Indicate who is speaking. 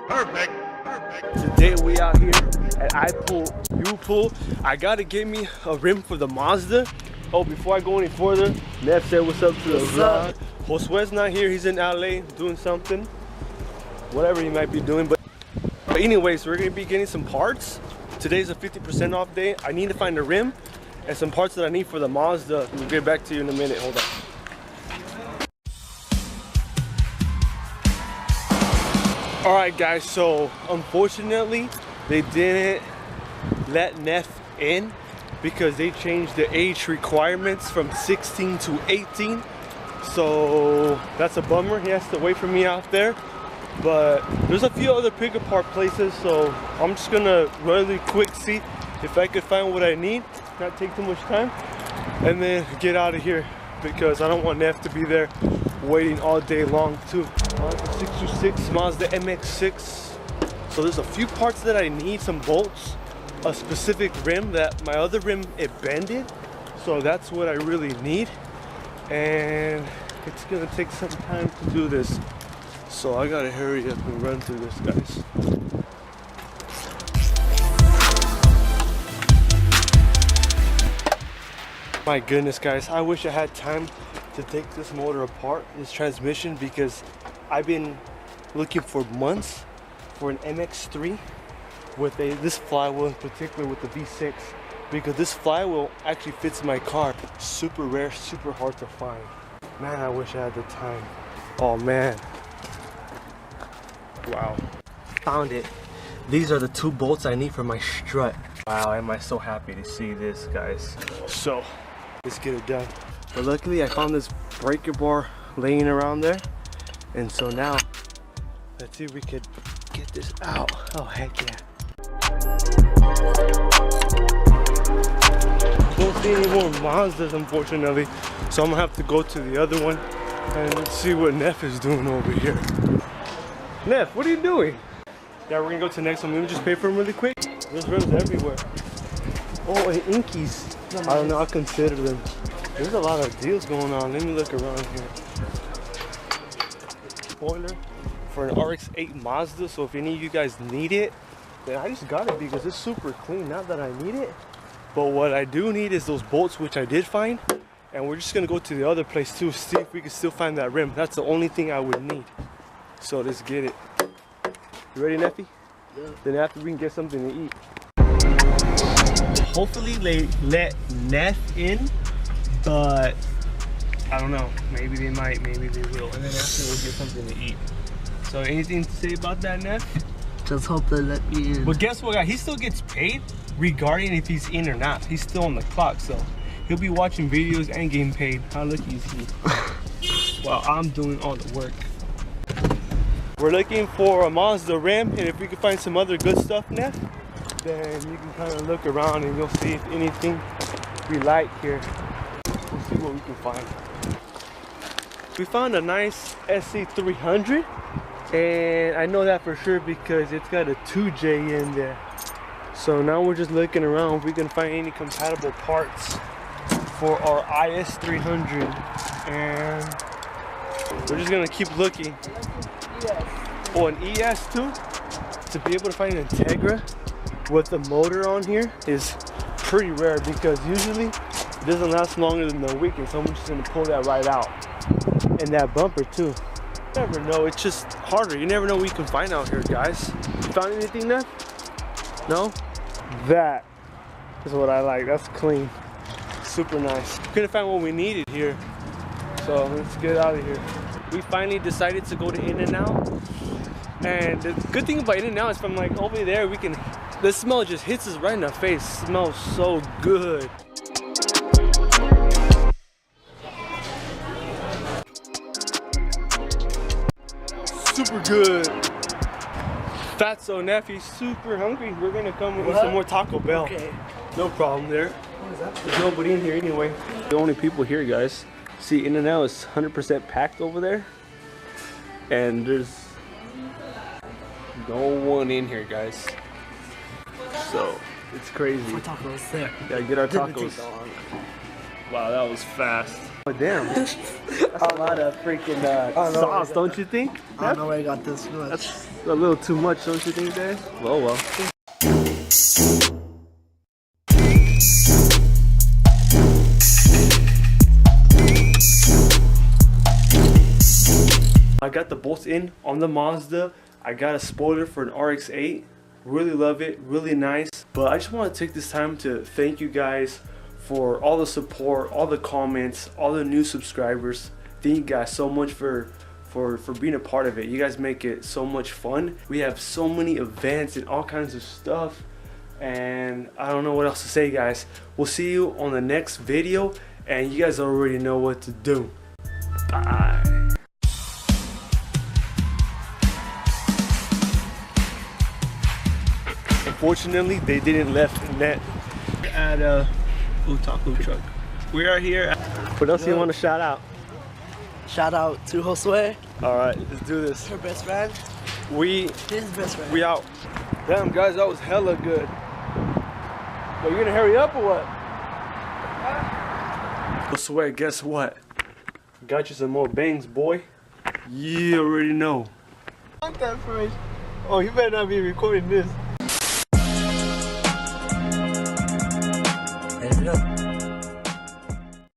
Speaker 1: Perfect.
Speaker 2: Today we out here at I Pull, You Pull. I gotta get me a rim for the Mazda. Oh, before I go any further, Nev said what's up to the vlog. Josue's not here, he's in LA doing something. Whatever he might be doing. But anyways, we're gonna be getting some parts. Today's a 50% off day. I need to find a rim and some parts that I need for the Mazda. We'll get back to you in a minute, hold on. Alright guys, so unfortunately they didn't let Neff in because they changed the age requirements from 16 to 18. So that's a bummer. He has to wait for me out there. But there's a few other pick apart places, so I'm just gonna really quick see if I could find what I need, not take too much time, and then get out of here because I don't want Neff to be there waiting all day long too. It's a 626 Mazda MX-6. So there's a few parts that I need, some bolts, a specific rim that my other rim it bended. So that's what I really need. And it's gonna take some time to do this. So I gotta hurry up and run through this, guys. My goodness, guys, I wish I had time to take this motor apart, this transmission, because I've been looking for months for an MX-3 with this flywheel in particular with the V6, because this flywheel actually fits my car. Super rare, super hard to find. Man, I wish I had the time. Oh man. Wow. Found it. These are the two bolts I need for my strut. Wow, am I so happy to see this, guys. So, let's get it done. But luckily I found this breaker bar laying around there. And so now, let's see if we could get this out. Oh, heck yeah. Don't see any more Mazdas, unfortunately. So I'm gonna have to go to the other one and let's see what Neff is doing over here. Neff, what are you doing? Yeah, we're gonna go to the next one. Let me just pay for them really quick. There's rims everywhere. Oh, and Inkies. I don't know, I consider them. There's a lot of deals going on. Let me look around here. Spoiler for an RX-8 Mazda, so if any of you guys need it, then I just got it because it's super clean. Not that I need it, but what I do need is those bolts, which I did find, and we're just gonna go to the other place too, see if we can still find that rim. That's the only thing I would need. So let's get it. You ready, Neffy? Yeah. Then after we can get something to eat. Hopefully they let Neff in, but I don't know. Maybe they might, maybe they will. And then after we'll get something to eat. So anything to say about that, Neff?
Speaker 3: Just hope they let me in.
Speaker 2: But guess what, guys? He still gets paid regarding if he's in or not. He's still on the clock, so he'll be watching videos and getting paid. How lucky is he? While I'm doing all the work. We're looking for a Mazda rim, and if we can find some other good stuff, Neff, then you can kind of look around and you'll see if anything we like here. We'll see what we can find. We found a nice SC300, and I know that for sure because it's got a 2J in there. So now we're just looking around if we can find any compatible parts for our IS300, and we're just gonna keep looking. Oh, an ES too? To be able to find an Integra with the motor on here is pretty rare because usually it doesn't last longer than a week, and so I'm just gonna pull that right out. And that bumper too. You never know, it's just harder. You never know what you can find out here, guys. You found anything there? No? That is what I like. That's clean. Super nice. Couldn't find what we needed here. So let's get out of here. We finally decided to go to In-N-Out. And the good thing about In-N-Out is from like over there, we can, the smell just hits us right in the face. It smells so good. Super good. Fatso Neffy, super hungry. We're gonna come with some more Taco Bell.
Speaker 3: Okay.
Speaker 2: No problem there. There's nobody in here anyway. The only people here, guys. See, In-N-Out is 100% packed over there. And there's no one in here, guys. So, it's crazy.
Speaker 3: Our tacos there.
Speaker 2: Gotta get our tacos on. Wow, that was fast. Oh damn. That's a lot of freaking sauce, don't you think?
Speaker 3: I don't know where I got this much.
Speaker 2: That's a little too much, don't you think, Dad? Oh well. I got the bolts in on the Mazda. I got a spoiler for an RX-8. Really love it, really nice. But I just want to take this time to thank you guys for all the support, all the comments, all the new subscribers. Thank you guys so much for being a part of it. You guys make it so much fun. We have so many events and all kinds of stuff, and I don't know what else to say, guys. We'll see you on the next video, and you guys already know what to do. Bye. Unfortunately, they didn't left net at a taco truck. We are here. What else do you want to shout out?
Speaker 3: Shout out to Josue.
Speaker 2: All right, let's do this.
Speaker 3: Her best friend.
Speaker 2: His
Speaker 3: best friend.
Speaker 2: We out. Damn, guys, that was hella good. But you gonna hurry up or what? I swear, guess what? Got you some more bangs, boy. You already know.
Speaker 3: Want that information?
Speaker 2: Oh, you better not be recording this.